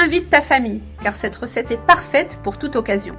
Invite ta famille, car cette recette est parfaite pour toute occasion.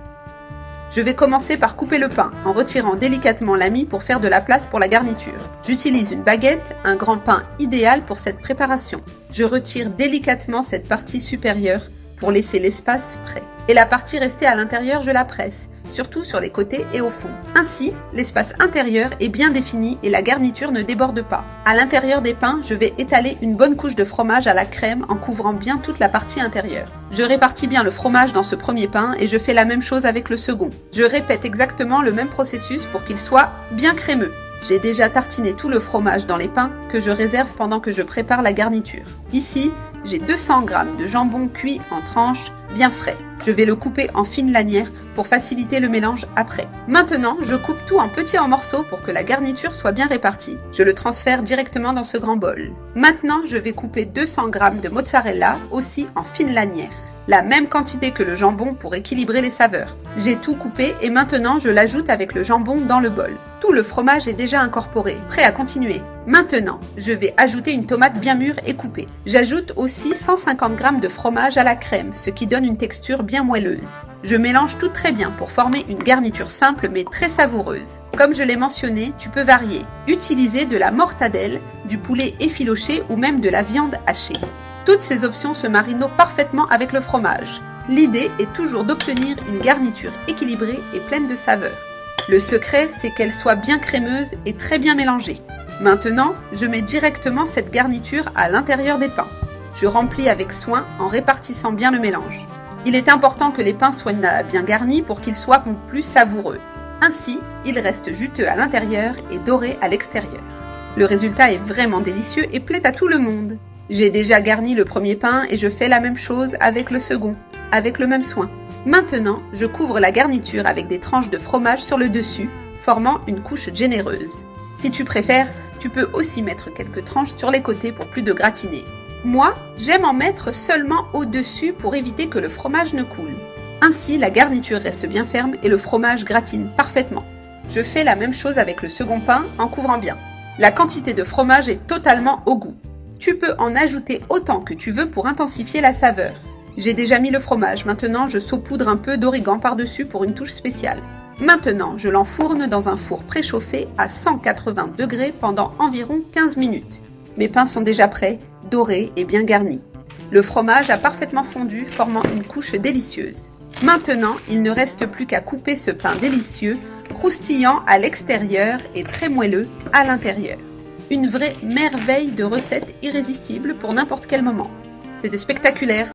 Je vais commencer par couper le pain, en retirant délicatement la mie pour faire de la place pour la garniture. J'utilise une baguette, un grand pain idéal pour cette préparation. Je retire délicatement cette partie supérieure pour laisser l'espace prêt. Et la partie restée à l'intérieur, je la presse, surtout sur les côtés et au fond. Ainsi, l'espace intérieur est bien défini et la garniture ne déborde pas. À l'intérieur des pains, je vais étaler une bonne couche de fromage à la crème en couvrant bien toute la partie intérieure. Je répartis bien le fromage dans ce premier pain et je fais la même chose avec le second. Je répète exactement le même processus pour qu'il soit bien crémeux. J'ai déjà tartiné tout le fromage dans les pains que je réserve pendant que je prépare la garniture. Ici, j'ai 200 g de jambon cuit en tranches bien frais. Je vais le couper en fines lanières pour faciliter le mélange après. Maintenant, je coupe tout en petits morceaux pour que la garniture soit bien répartie. Je le transfère directement dans ce grand bol. Maintenant, je vais couper 200 g de mozzarella aussi en fines lanières. La même quantité que le jambon pour équilibrer les saveurs. J'ai tout coupé et maintenant je l'ajoute avec le jambon dans le bol. Tout le fromage est déjà incorporé, prêt à continuer. Maintenant, je vais ajouter une tomate bien mûre et coupée. J'ajoute aussi 150 g de fromage à la crème, ce qui donne une texture bien moelleuse. Je mélange tout très bien pour former une garniture simple mais très savoureuse. Comme je l'ai mentionné, tu peux varier. Utiliser de la mortadelle, du poulet effiloché ou même de la viande hachée. Toutes ces options se marient parfaitement avec le fromage. L'idée est toujours d'obtenir une garniture équilibrée et pleine de saveurs. Le secret, c'est qu'elle soit bien crémeuse et très bien mélangée. Maintenant, je mets directement cette garniture à l'intérieur des pains. Je remplis avec soin en répartissant bien le mélange. Il est important que les pains soient bien garnis pour qu'ils soient plus savoureux. Ainsi, ils restent juteux à l'intérieur et dorés à l'extérieur. Le résultat est vraiment délicieux et plaît à tout le monde. J'ai déjà garni le premier pain et je fais la même chose avec le second, avec le même soin. Maintenant, je couvre la garniture avec des tranches de fromage sur le dessus, formant une couche généreuse. Si tu préfères, tu peux aussi mettre quelques tranches sur les côtés pour plus de gratiné. Moi, j'aime en mettre seulement au-dessus pour éviter que le fromage ne coule. Ainsi, la garniture reste bien ferme et le fromage gratine parfaitement. Je fais la même chose avec le second pain en couvrant bien. La quantité de fromage est totalement au goût. Tu peux en ajouter autant que tu veux pour intensifier la saveur. J'ai déjà mis le fromage, maintenant je saupoudre un peu d'origan par-dessus pour une touche spéciale. Maintenant, je l'enfourne dans un four préchauffé à 180 degrés pendant environ 15 minutes. Mes pains sont déjà prêts, dorés et bien garnis. Le fromage a parfaitement fondu, formant une couche délicieuse. Maintenant, il ne reste plus qu'à couper ce pain délicieux, croustillant à l'extérieur et très moelleux à l'intérieur. Une vraie merveille de recette irrésistible pour n'importe quel moment. C'était spectaculaire.